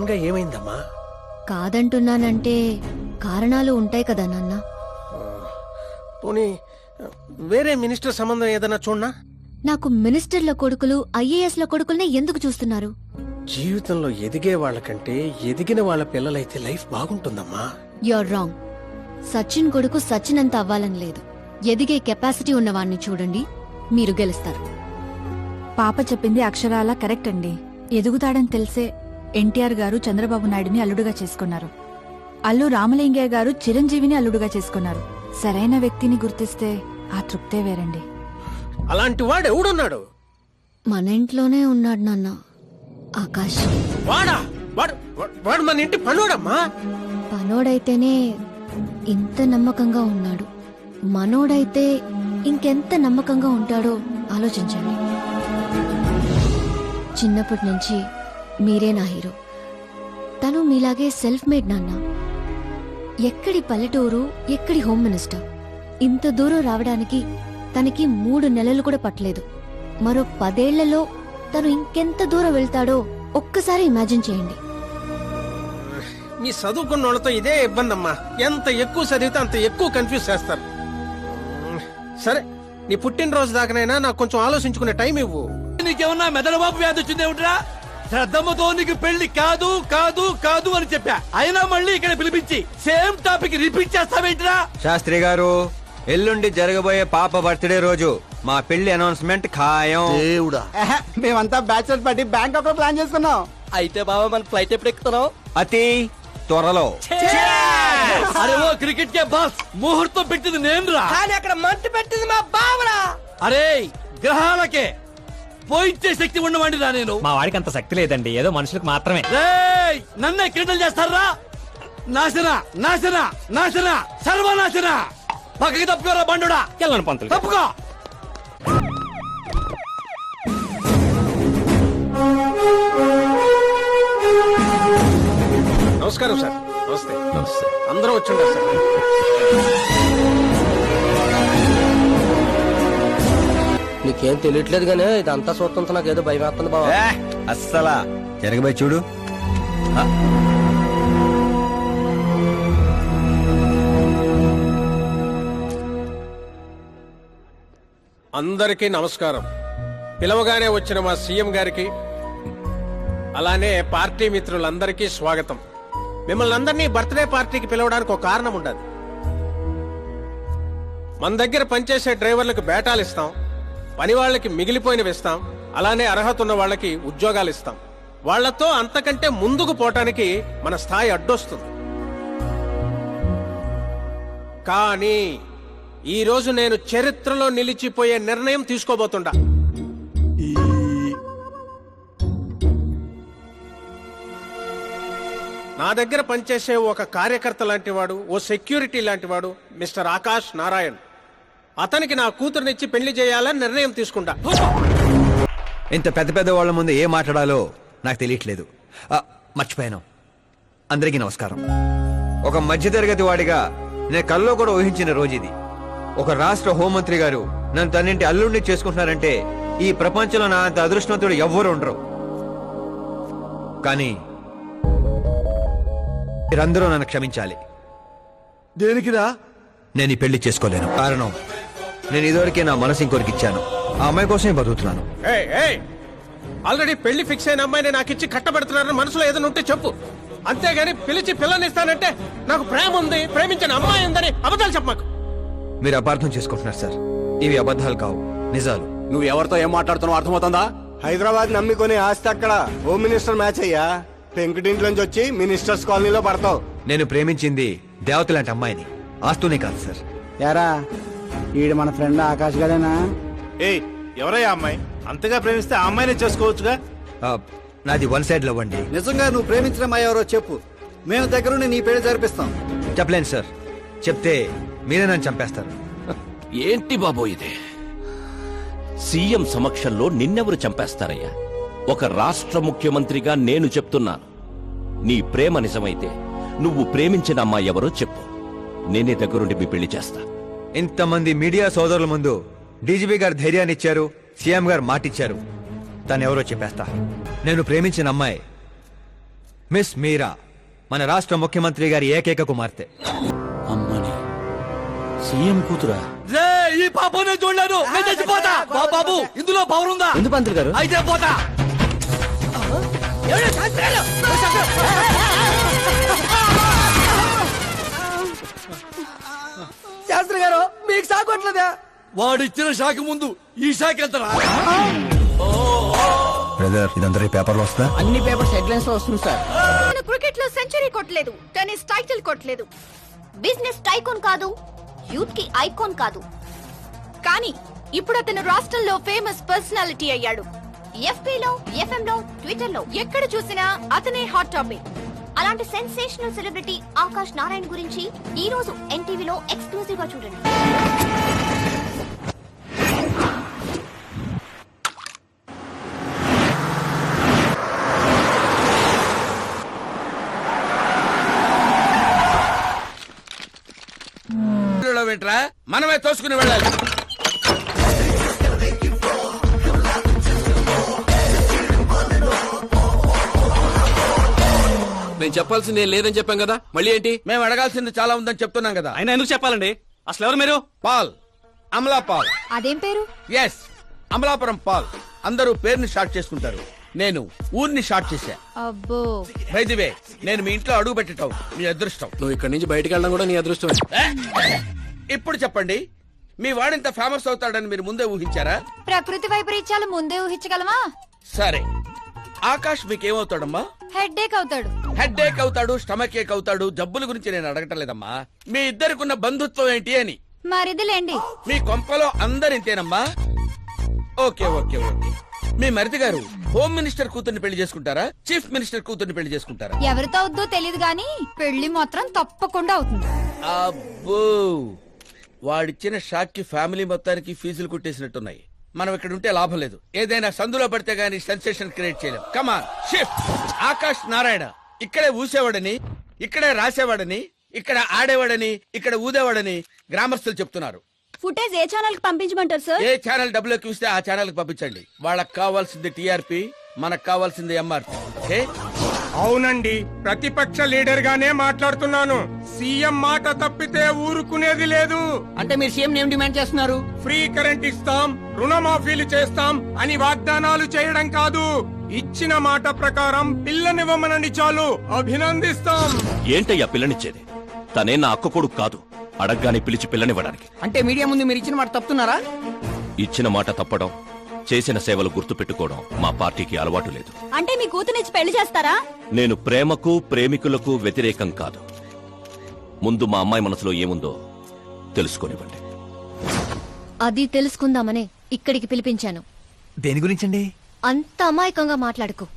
Sudden గా ఏమైందమ్మా? కాదంటున్నానంటే కారణాలు ఉంటాయి కదా నాన్న. పోనీ వేరే మినిస్టర్ సంబంధం ఏదైనా చూడనా? నాకు మినిస్టర్ల కొడుకులు ఐఏఎస్ల కొడుకుల్నే ఎందుకు చూస్తున్నారు? జీవితంలో ఎదిగే వాళ్ళకంటే ఎదిగిన వాళ్ళ పిల్లలైతే లైఫ్ బాగుంటుందమ్మా. Your wrong. సచిన్ కొడుకు సచిన్ అంత అవ్వాలని లేదు. ఎదిగే కెపాసిటీ ఉన్నవాణ్ణి చూడండి, మీరు గెలుస్తారు. పాప చెప్పింది అక్షరాలా కరెక్ట్ అండి. ఎదుగుతాడని తెలిసే ఎన్టీఆర్ గారు చంద్రబాబు నాయుడిని అల్లుడుగా చేసుకున్నారు. అల్లు రామలింగయ్య గారు చిరంజీవిని అల్లుడుగా చేసుకున్నారు. సరైన వ్యక్తిని గుర్తిస్తే ఆ తృప్తే వేరండి. అలాంటి వాడు ఎవడున్నాడు? మన ఇంట్లోనే ఉన్నాడు నాన్న, ఆకాష్. వాడా? వాడు మన ఇంటి పనోడమ్మా. పనోడైతేనే ఇంత నమ్మకంగా ఉన్నాడు. మనోడైతే ఇంకెంత నమ్మకంగా ఉంటాడో ఆలోచించండి. చిన్నప్పటి నుంచి మీరే నా హీరో. తను మీలాగే సెల్ఫ్ మేడ్ నాన్న. ఎక్కడి పల్లెటూరు, ఎక్కడి హోమ్ మినిస్టర్. ఇంత దూరం రావడానికి తనకి 3 నెలలు కూడా పట్టలేదు. మరో 10 ఏళ్లలో తను ఇంకెంత దూరం వెళ్తాడో ఒక్కసారి ఇమాజిన్ చేయండి. మీ చదువుకున్న వాళ్ళతో ఇదే ఇబ్బంది అమ్మా. ఎంత ఎక్కువ చదివితే అంత ఎక్కువ కన్ఫ్యూజ్ చేస్తారు. సరే, నీ పుట్టినరోజు దాకానైనా నాకు కొంచెం ఆలోచించుకునే టైం ఇవ్వు. నీకేమన్నా మెదడువాపు వ్యాధి వచ్చిందేమిట్రా? శ్రద్ధమ్మతో నీకు పెళ్లి కాదు కాదు కాదు అని చెప్పా, అయినా మళ్ళీ ఇక్కడ పిలిపించి సేమ్ టాపిక్ రిపీట్ చేస్తావేంట్రా? శాస్త్రి గారు, ఎల్లుండి జరగబోయే పాప బర్త్డే రోజు మా పెళ్లి అనౌన్స్మెంట్ ఖాయం. దేవుడా, మేమంతా బ్యాచులర్ పార్టీ బ్యాంకాక్ లో ప్లాన్ చేసుకున్నాం. అయితే బాబా మన ఫ్లైట్ ఎప్పుడు ఎక్కుతున్నావు? అతి త్వరలో. అరే ఓ క్రికెట్ కే బాస్, ముహూర్తం పెట్టింది నేను రా, కానీ అక్కడ మంట పెట్టింది మా బావరా. అరే గ్రహాలకే పోయించే శక్తి ఉన్నవాడిని రా నేను. మా వాడికి అంత శక్తి లేదండి, ఏదో మనుషులకు మాత్రమే. రేయ్, నన్నే క్రీడలు చేస్తారా? నాశన నాశన నాశన సర్వనాశన. పక్కకి తప్పుకోరా బండుడా. వెళ్ళను పంతులు. తప్పుకో. నమస్కారం సార్. నమస్తే. అందరూ వచ్చిండారు సార్. నీకేం తెలియట్లేదు గానీ ఇదంతా చూస్తుంటే నాకు ఏదో భయం వేస్తుంది బావ. అస్సలా జరగబోయే చూడు. అందరికీ నమస్కారం. పిలవగానే వచ్చిన మా సీఎం గారికి, అలానే పార్టీ మిత్రులందరికీ స్వాగతం. మిమ్మల్ని అందరినీ బర్త్డే పార్టీకి పిలవడానికి ఒక కారణం ఉండదు. మన దగ్గర పనిచేసే డ్రైవర్లకు బేటాలు ఇస్తాం, పని వాళ్ళకి మిగిలిపోయినవి ఇస్తాం, అలానే అర్హత ఉన్న వాళ్ళకి ఉద్యోగాలు ఇస్తాం. వాళ్లతో అంతకంటే ముందుకు పోవటానికి మన స్థాయి అడ్డొస్తుంది. కానీ ఈ రోజు నేను చరిత్రలో నిలిచిపోయే నిర్ణయం తీసుకోబోతుండా. నా దగ్గర పనిచేసే ఒక కార్యకర్త లాంటి వాడు, ఓ సెక్యూరిటీ లాంటి వాడు మిస్టర్ ఆకాష్ నారాయణ్. అతనికి నా కూతురునిచ్చి పెళ్లి చేయాలని నిర్ణయం తీసుకుంటా. ఇంత పెద్ద పెద్ద వాళ్ళ ముందు ఏం మాట్లాడాలో నాకు తెలియట్లేదు. మర్చిపోయాను. అందరికీ నమస్కారం. ఒక మధ్యతరగతి వాడిగా నేను కల్లో కూడా ఊహించిన రోజు ఇది. ఒక రాష్ట్ర హోంమంత్రి గారు నన్ను తన్నింటి అల్లుడిని చేసుకుంటున్నారంటే ఈ ప్రపంచంలో నా అంత అదృష్టవంతుడు ఎవ్వరూ ఉండరు. కానీ మీరందరూ నన్ను క్షమించాలి. దేనికిరా? నేను ఈ పెళ్లి చేసుకోలేను. కారణం, నేను ఇదివరకే నా మనసు ఇంకొరికి ఇచ్చాను. ఆ అమ్మాయి కోసమే బతుకుతున్నాను. ఆల్రెడీ పెళ్లి ఫిక్స్ అయిన అమ్మాయిని నాకు ఇచ్చి కట్టబెడుతున్నారని మనసులో ఏదైనా ఉంటే చెప్పు. అంతేగాని పిలిచి పిల్లనిస్తానంటే నాకు ప్రేమ ఉంది, ప్రేమించిన అమ్మాయి ఉందని అబద్ధాలు చెప్పమాకు. మీరు అపార్థం చేసుకుంటున్నారు సార్. ఇవి అబద్ధాలు కావు, నిజాలు. నువ్వు ఎవరితో ఏం మాట్లాడుతున్నావు అర్థమవుతుందా? హైదరాబాద్ నమ్మికొని ఆస్తి అక్కడ హోమ్ మినిస్టర్ మ్యాచ్ అయ్యా. పెంకుటింట్లోంచి వచ్చి మినిస్టర్స్ కాలనీలో పడతావు. నేను ప్రేమించింది దేవత లాంటి అమ్మాయిని, ఆస్తూనే కాదు సార్. యారా, ఈడు మన ఫ్రెండ్ ఆకాష్ గడేనా? ఏయ్, ఎవరయ్యా అమ్మాయి? అంతగా ప్రేమిస్తే ఆ అమ్మాయినే చేసుకోవచ్చుగా. నాది వన్ సైడ్ లవ్ అండి. నిజంగా నువ్వు ప్రేమించిన అమ్మాయి ఎవరో చెప్పు, మేము దగ్గరుండి నీ పెళ్లి జరిపిస్తాం. చెప్పలేను సార్. చెప్తే మీరే నన్ను చంపేస్తారు. ఏంటి బాబో ఇది? సీఎం సమక్షంలో నిన్నెవరు చంపేస్తారయ్యా? ఒక రాష్ట్ర ముఖ్యమంత్రిగా నేను చెప్తున్నాను, నీ ప్రేమ నిజమైతే నువ్వు ప్రేమించిన అమ్మాయి ఎవరో చెప్పు, నేనే దగ్గరుండి మీ పెళ్లి చేస్తా. ఇంతమంది మీడియా సోదరుల ముందు డీజీపీ గారు ధైర్యాన్ని ఇచ్చారు, సీఎం గారు మాటిచ్చారు. తను ఎవరో చెప్పేస్తా. నేను ప్రేమించిన అమ్మాయి మిస్ మీరా మన రాష్ట్ర ముఖ్యమంత్రి గారి ఏకైక కుమార్తె. అమ్మని సీఎం కూతురా? ఈ పాప నేను చూడలేదు, నేను చచ్చిపోతా. బాబు ఇందులో పవర్ ఉందా? ఎందుకు పంతులు గారు? అయితే పోతా. శాస్త్రి గారు మీకు సాగొట్లేదా? వాడిచ్చిన షాక్ ముందు ఈ షాక్ ఎంతరా? బ్రదర్ ఇదంతా పేపర్లో వస్తుందా? అన్ని పేపర్స్ హెడ్లైన్స్ లో వస్తుంది సార్. తను క్రికెట్ లో సెంచరీ కొట్టలేదు, టెన్నిస్ టైటిల్ కొట్టలేదు, బిజినెస్ టైకోన్ కాదు, యూత్ కి ఐకాన్ కాదు. కానీ ఇప్పుడు అతను రాష్ట్రంలో ఫేమస్ పర్సనాలిటీ అయ్యాడు. ఎఫ్బీలో, ఎఫ్ఎం లో, ట్విట్టర్ లో ఎక్కడ చూసినా అతనే హాట్ టాపిక్. అలాంటి సెన్సేషనల్ సెలబ్రిటీ ఆకాష్ నారాయణ గురించి ఈ రోజు ఎన్టీవీలో ఎక్స్క్లూజివ్ గా చూడండి. మనమే తోసుకుని వెళ్ళాలి. నేను చెప్పాల్సింది ఏం లేదని చెప్పాం కదా, మళ్ళీ ఏంటి? మేము అడగాల్సింది చాలా ఉందని చెప్తున్నాం కదా. అయినా ఎందుకు చెప్పాలండి? అసలు ఎవరు మీరు? పాల్, అమలా పాల్. అదేం పేరు? ఎస్, అమలాపురం పాల్. అందరూ పేరుని షార్ట్ చేసుకుంటారు, నేను ఊరిని షార్ట్ చేశా. అబ్బో, బై ది వే, నేను మీ ఇంట్లో అడుగు పెట్టటం మీ అదృష్టం. నువ్వు ఇక్కడి నుంచి బయటికి వెళ్ళడం కూడా నీ అదృష్టం. ఇప్పుడు చెప్పండి, మీ వాడింత ఫేమస్ అవుతాడని మీరు ముందే ఊహించారా? ప్రకృతి వైపరీత్యాలు ముందే ఊహించగలమా? సరే, ఆకాష్ మీకేమవుతాడమ్మా? హెడ్ఏక్ అవుతాడు. హెడ్ ఏక్ అవుతాడు, స్టమక్ ఏక్ అవుతాడు. జబ్బుల గురించి నేను అడగటం లేదమ్మా, మీ ఇద్దరికున్న బంధుత్వం ఏంటి అని. మరిదిలేండి. మీ కొంపలో అందరింతేనమ్మా? Okay okay okay. మీ మరిది గారు హోమ్ మినిస్టర్ కూతుర్ని పెళ్లి చేసుకుంటారా, చీఫ్ మినిస్టర్ కూతుర్ని పెళ్లి చేసుకుంటారా? ఎవరితో అవుద్దో తెలియదు గాని పెళ్లి మాత్రం తప్పకుండా అవుతుంది. అబ్బో, వాడిచ్చిన షాక్ కి ఫ్యామిలీ మొత్తానికి ఫీజులు కుట్టేసినట్టున్నాయి. మనం ఇక్కడ ఉంటే లాభం లేదు, ఏదైనా సందులో పడితే గానీ సెన్సేషన్ క్రియేట్ చేయలేం. Come on shift. ఆకాష్ నారాయణ ఇక్కడే ఊసేవాడని, ఇక్కడే రాసేవాడని, ఇక్కడ ఆడేవాడని, ఇక్కడ ఊదేవాడని గ్రామస్తులు చెప్తున్నారు. ఫుటేజ్ ఏ ఛానల్ కి పంపించమంటారు సార్? ఏ ఛానల్ డబ్బులు ఎక్కువ ఇస్తే ఆ ఛానల్ కి పంపించండి. వాళ్ళకి కావాల్సింది టీఆర్పీ, మనకు కావాల్సింది ఎంఆర్పీ. ఓకే? అవునండి, ప్రతిపక్ష లీడర్ గానే మాట్లాడుతున్నాను. సీఎం మాట తప్పితే ఊరుకునేది లేదు. అంటే మీరు సీఎం ఏం డిమాండ్ చేస్తున్నారు? ఫ్రీ కరెంట్ ఇస్తాం, రుణమాఫీలు చేస్తాం అని వాగ్దానాలు చేయడం కాదు, ఇచ్చిన మాట ప్రకారం పిల్లనివ్వమనండి చాలు, అభినందిస్తాం. ఏంటయ్యా పిల్లనిచ్చేది? తనే నా అక్క కొడుకు కాదు, అడగ్గానే పిలిచి పిల్లనివ్వడానికి. అంటే మీడియా ముందు మీరు ఇచ్చిన మాట తప్పుతున్నారా? ఇచ్చిన మాట తప్పడం, చేసిన సేవలు గుర్తు పెట్టుకోవడం మా పార్టీకి అలవాటు లేదు. అంటే మీ కూతునిచ్చి పెళ్లి చేస్తారా? నేను ప్రేమకు ప్రేమికులకు వ్యతిరేకం కాదు. ముందు మా అమ్మాయి మనసులో ఏముందో తెలుసుకోనివ్వండి. అది తెలుసుకుందామనే ఇక్కడికి పిలిపించాను. దేని గురించండి? అంత అమాయకంగా మాట్లాడుకో.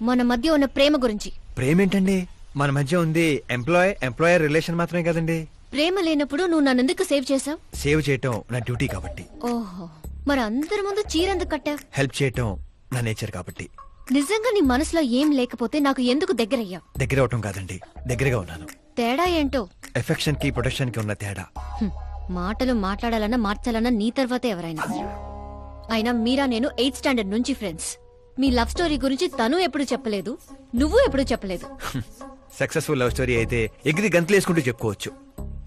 మన మధ్య ఉన్న ప్రేమ గురించి. ప్రేమేంటండి? మన మధ్య ఉంది ఎంప్లాయర్ రిలేషన్ మాత్రమే కదండి. ప్రేమ లేనప్పుడు నువ్వు నన్నెందుకు సేవ్ చేసావు? సేవ్ చేయటం నా డ్యూటీ కాబట్టి. ఓహో, మరి అందరి ముందు చీరెందుకు కట్టావు? హెల్ప్ చేయటం నా నేచర్ కాబట్టి. నిజంగా నీ మనసులో ఏం లేకపోతే నాకు ఎందుకు దగ్గరయ్యావు? దగ్గర అవటం కాదండి, దగ్గరగా ఉన్నాను. తేడా ఏంటో? ఎఫెక్షన్ కి ప్రొటెక్షన్ కి ఉన్న తేడా. మాటలు మాట్లాడాలన్నా మార్చాలన్నా నీ తర్వాతే ఎవరైనా. అయినా మీరా నేను 8th స్టాండర్డ్ నుంచి ఫ్రెండ్స్. మీ లవ్ స్టోరీ గురించి తను ఎప్పుడు చెప్పలేదు, నువ్వు ఎప్పుడు చెప్పలేదు. సక్సెస్ఫుల్ లవ్ స్టోరీ అయితే ఎగిరి గంతులేసుకుంటూ చెప్పుకోవచ్చు,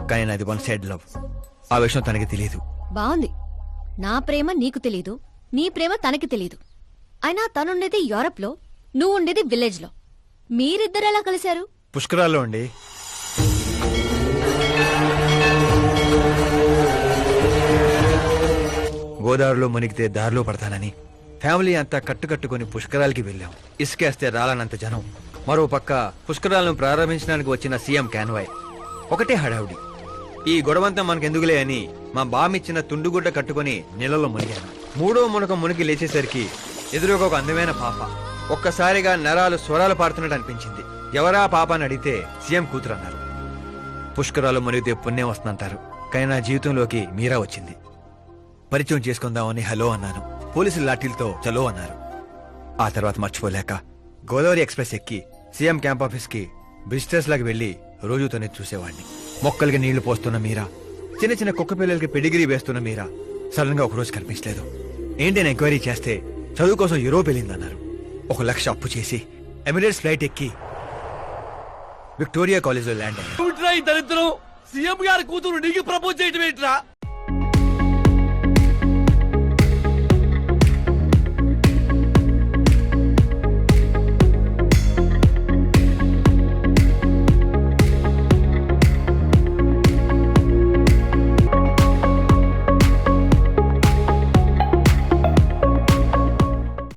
కానీ నాది వన్ సైడ్ లవ్. ఆ విషయం తనకి తెలియదు. బాగుంది. నా ప్రేమ నీకు తెలీదు, నీ ప్రేమ తనకి తెలీదు. అయినా తనుండేది యూరప్ లో, నువ్వు ఉండేది విలేజ్ లో. మీరిద్దరు ఎలా కలిశారు? పుష్కరాల్లో అండి. గోదావరిలో మునిగితే దారిలో పడతానని ఫ్యామిలీ అంతా కట్టుకట్టుకుని పుష్కరాలకి వెళ్ళాం. ఇసుకేస్తే రాలనంత జనం. మరో పక్క పుష్కరాలను ప్రారంభించడానికి వచ్చిన సీఎం కాన్వాయ్. ఒకటే హడావుడి. ఈ గొడవంతా మనకెందుకులే అని మా బామిచ్చిన తుండుగుడ్డ కట్టుకుని నీళ్ళలో మునిగాను. మూడో మునకం మునిగి లేచేసరికి ఎదురుగా ఒక అందమైన పాప. ఒక్కసారిగా నరాలు స్వరాలు పాడుతున్నట్టు అనిపించింది. ఎవరా పాప అని అడిగితే సీఎం కూతురు అన్నారు. పుష్కరాలు మునిగితే పుణ్యం వస్తుందంటారు, కానీ నా జీవితంలోకి మీరా వచ్చింది. పరిచయం చేసుకుందామని హలో అన్నాను. పోలీసులు లాఠీలతో చలో అన్నారు. ఆ తర్వాత మర్చిపోలేక గోదావరి ఎక్స్ప్రెస్ ఎక్కి సీఎం క్యాంప్ ఆఫీస్ కి విజిటర్స్ లాగా వెళ్లి రోజుతోనే చూసేవాడిని. మొక్కలకి నీళ్లు పోస్తున్న మీరా, చిన్న చిన్న కుక్క పిల్లలకి పెడిగిరీ వేస్తున్న మీరా సడన్ గా ఒకరోజు కనిపించలేదు. ఏంటని ఎంక్వైరీ చేస్తే చదువు కోసం యూరోప్ వెళ్ళిందన్నారు. 1 లక్ష అప్పు చేసి ఎమిరేట్స్ ఫ్లైట్ ఎక్కి విక్టోరియా కాలేజ్లో ల్యాండ్ అయ్యాను. దరిద్రం సీఎం గారి కూతురు నీకు ప్రపోజ్ చేయటం ఏంట్రా?